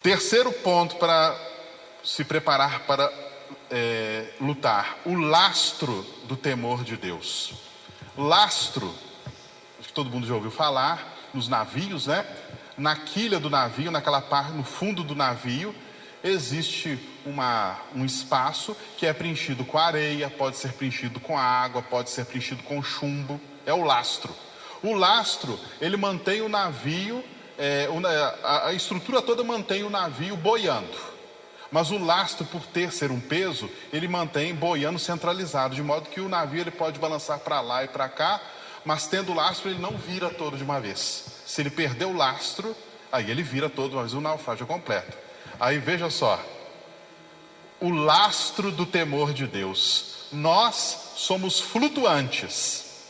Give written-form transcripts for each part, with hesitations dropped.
Terceiro ponto para se preparar para lutar: o lastro do temor de Deus. Lastro, acho que todo mundo já ouviu falar, nos navios, né? Na quilha do navio, naquela parte, no fundo do navio, existe um espaço que é preenchido com areia, pode ser preenchido com água, pode ser preenchido com chumbo. É o lastro. O lastro, ele mantém o navio, a estrutura toda mantém o navio boiando. Mas o lastro, por ser um peso, ele mantém boiando centralizado, de modo que o navio ele pode balançar para lá e para cá, mas tendo o lastro ele não vira todo de uma vez. Se ele perder o lastro, aí ele vira todo de uma vez, o naufrágio é completo. Aí veja só, o lastro do temor de Deus. Nós somos flutuantes,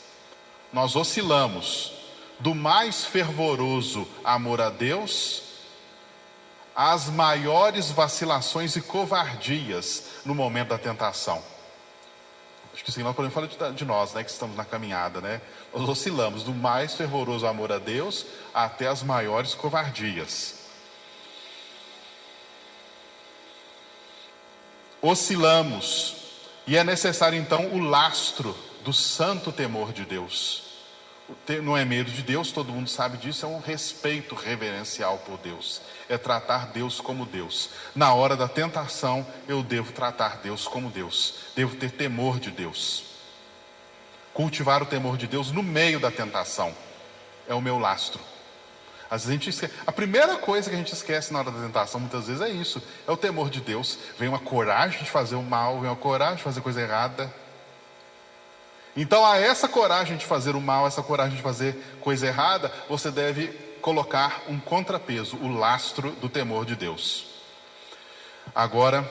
nós oscilamos do mais fervoroso amor a Deus às maiores vacilações e covardias no momento da tentação. Acho que isso nós podemos falar de nós, né, que estamos na caminhada, né? Nós oscilamos do mais fervoroso amor a Deus até as maiores covardias. Oscilamos, e é necessário então o lastro do santo temor de Deus. Não é medo de Deus, todo mundo sabe disso, é um respeito reverencial por Deus, é tratar Deus como Deus. Na hora da tentação, eu devo tratar Deus como Deus, devo ter temor de Deus, cultivar o temor de Deus no meio da tentação, é o meu lastro. Às vezes a gente esquece. A primeira coisa que a gente esquece na hora da tentação, muitas vezes é isso, é o temor de Deus. Vem uma coragem de fazer o mal, vem uma coragem de fazer coisa errada. Então, a essa coragem de fazer o mal, essa coragem de fazer coisa errada, você deve colocar um contrapeso, o lastro do temor de Deus. Agora,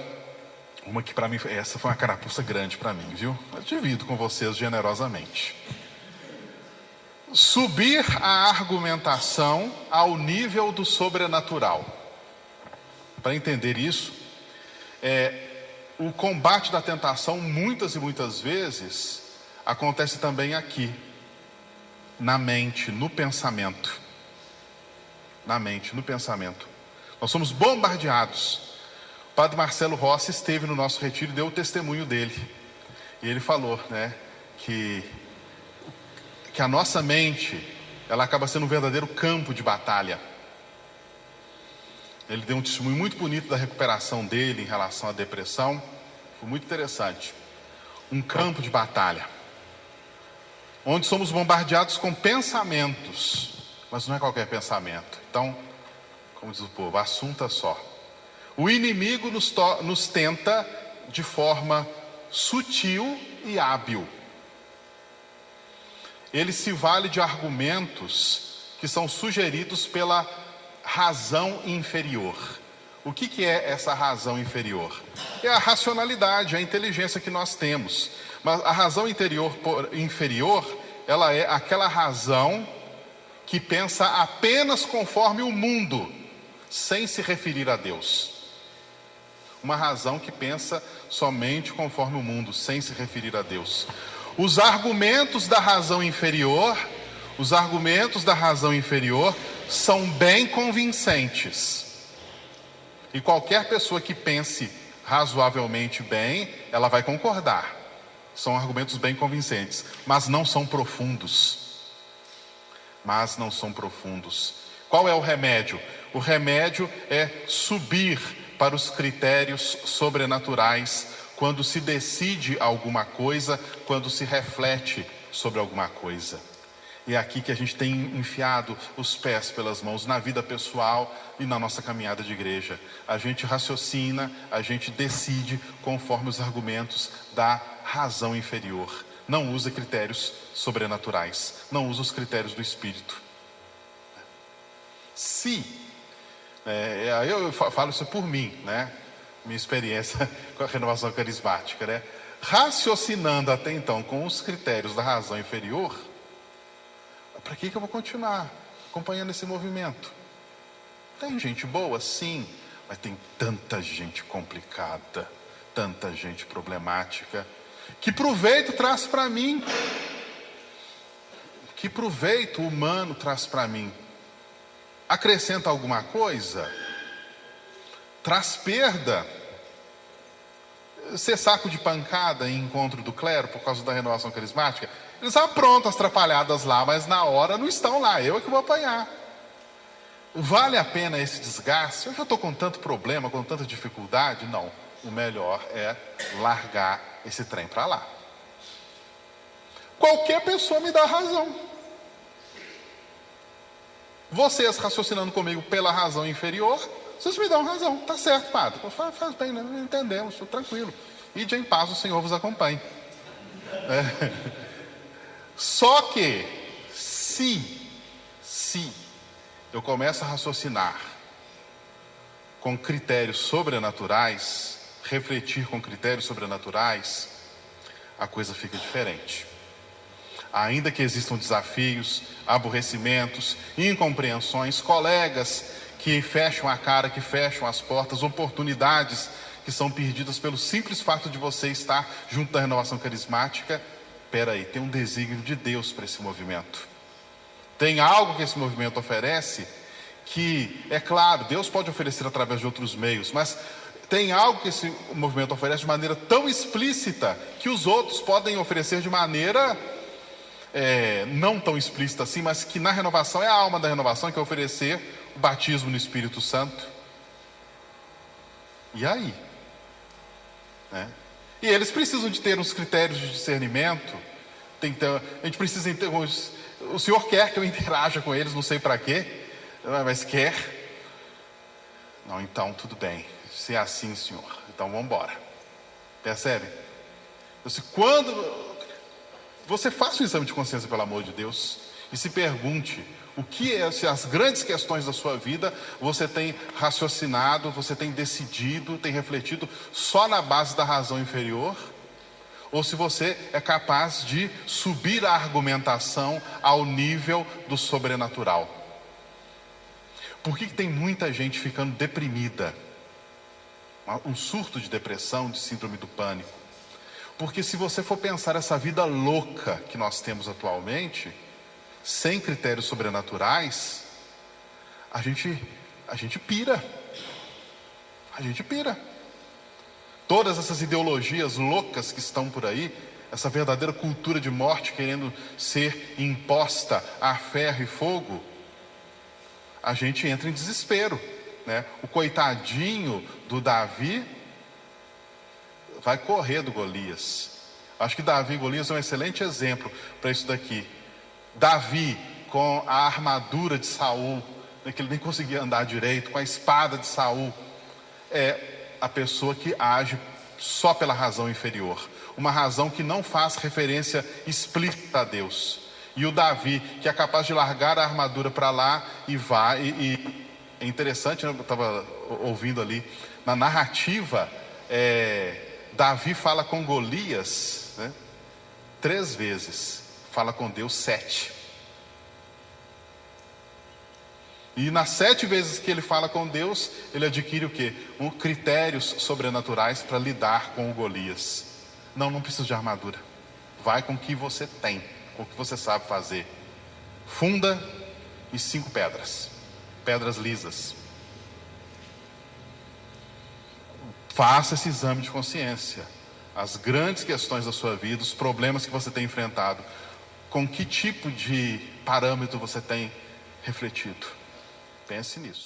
uma que para mim, essa foi uma carapuça grande para mim, viu? Eu divido com vocês generosamente. Subir a argumentação ao nível do sobrenatural. Para entender isso, o combate da tentação, muitas e muitas vezes, acontece também aqui, na mente, no pensamento. Na mente, no pensamento. Nós somos bombardeados. O padre Marcelo Rossi esteve no nosso retiro e deu o testemunho dele. E ele falou, né, que a nossa mente, ela acaba sendo um verdadeiro campo de batalha. Ele deu um testemunho muito bonito da recuperação dele em relação à depressão. Foi muito interessante. Um campo de batalha, onde somos bombardeados com pensamentos, mas não é qualquer pensamento. Então, como diz o povo, assunto é só. O inimigo nos tenta de forma sutil e hábil. Ele se vale de argumentos que são sugeridos pela razão inferior. O que é essa razão inferior? É a racionalidade, a inteligência que nós temos. Mas a razão inferior, ela é aquela razão que pensa apenas conforme o mundo, sem se referir a Deus. Uma razão que pensa somente conforme o mundo, sem se referir a Deus. Os argumentos da razão inferior são bem convincentes. E qualquer pessoa que pense razoavelmente bem, ela vai concordar. São argumentos bem convincentes, mas não são profundos. Qual é o remédio? O remédio é subir para os critérios sobrenaturais quando se decide alguma coisa, quando se reflete sobre alguma coisa. E é aqui que a gente tem enfiado os pés pelas mãos na vida pessoal e na nossa caminhada de igreja. A gente raciocina, a gente decide conforme os argumentos da razão inferior. Não usa critérios sobrenaturais, não usa os critérios do Espírito. Eu falo isso por mim, né? Minha experiência com a renovação carismática, né? Raciocinando até então com os critérios da razão inferior, para que eu vou continuar acompanhando esse movimento? Tem gente boa? Sim, mas tem tanta gente complicada, tanta gente problemática. Que proveito traz para mim? Que proveito humano traz para mim? Acrescenta alguma coisa? traz perda. Ser saco de pancada em encontro do clero por causa da renovação carismática, eles aprontam as trapalhadas lá, mas na hora não estão lá, eu é que vou apanhar. Vale a pena esse desgaste? Eu já estou com tanto problema, com tanta dificuldade? Não, o melhor é largar esse trem para lá. Qualquer pessoa me dá razão. Vocês raciocinando comigo pela razão inferior, vocês me dão razão. Tá certo, padre. Faz bem, né? Entendemos, estou tranquilo. Ide em paz, o Senhor vos acompanhe. Só que, se eu começo a raciocinar com critérios sobrenaturais, refletir com critérios sobrenaturais, a coisa fica diferente. Ainda que existam desafios, aborrecimentos, incompreensões, colegas que fecham a cara, que fecham as portas, oportunidades que são perdidas pelo simples fato de você estar junto da renovação carismática. Peraí, tem um desígnio de Deus para esse movimento. Tem algo que esse movimento oferece que, é claro, Deus pode oferecer através de outros meios, mas tem algo que esse movimento oferece de maneira tão explícita que os outros podem oferecer de maneira não tão explícita assim, mas que na renovação é a alma da renovação, que é oferecer o batismo no Espírito Santo. E aí? E eles precisam de ter uns critérios de discernimento. A gente precisa ter o Senhor quer que eu interaja com eles, não sei para quê, mas quer. Não, então tudo bem, se é assim, Senhor, então vamos embora. Percebe? Quando você faça um exame de consciência, pelo amor de Deus, e se pergunte o que se as grandes questões da sua vida você tem raciocinado, você tem decidido, tem refletido só na base da razão inferior, ou se você é capaz de subir a argumentação ao nível do sobrenatural. Por que tem muita gente ficando deprimida? Um surto de depressão, de síndrome do pânico. Porque se você for pensar essa vida louca que nós temos atualmente, sem critérios sobrenaturais, a gente pira. A gente pira. Todas essas ideologias loucas que estão por aí, essa verdadeira cultura de morte querendo ser imposta a ferro e fogo, a gente entra em desespero, né? O coitadinho do Davi vai correr do Golias. Acho que Davi e Golias é um excelente exemplo para isso daqui. Davi com a armadura de Saul, né, que ele nem conseguia andar direito, com a espada de Saul, é a pessoa que age só pela razão inferior, uma razão que não faz referência explícita a Deus. E o Davi, que é capaz de largar a armadura para lá e vai, e é interessante, né? Eu estava ouvindo ali, na narrativa, Davi fala com Golias, né, 3 vezes, fala com Deus 7. E nas 7 vezes que ele fala com Deus, ele adquire o quê? Critérios sobrenaturais para lidar com o Golias. Não precisa de armadura. Vai com o que você tem, com o que você sabe fazer. Funda e 5 pedras. Pedras lisas. Faça esse exame de consciência. As grandes questões da sua vida, os problemas que você tem enfrentado, com que tipo de parâmetro você tem refletido? Pense nisso.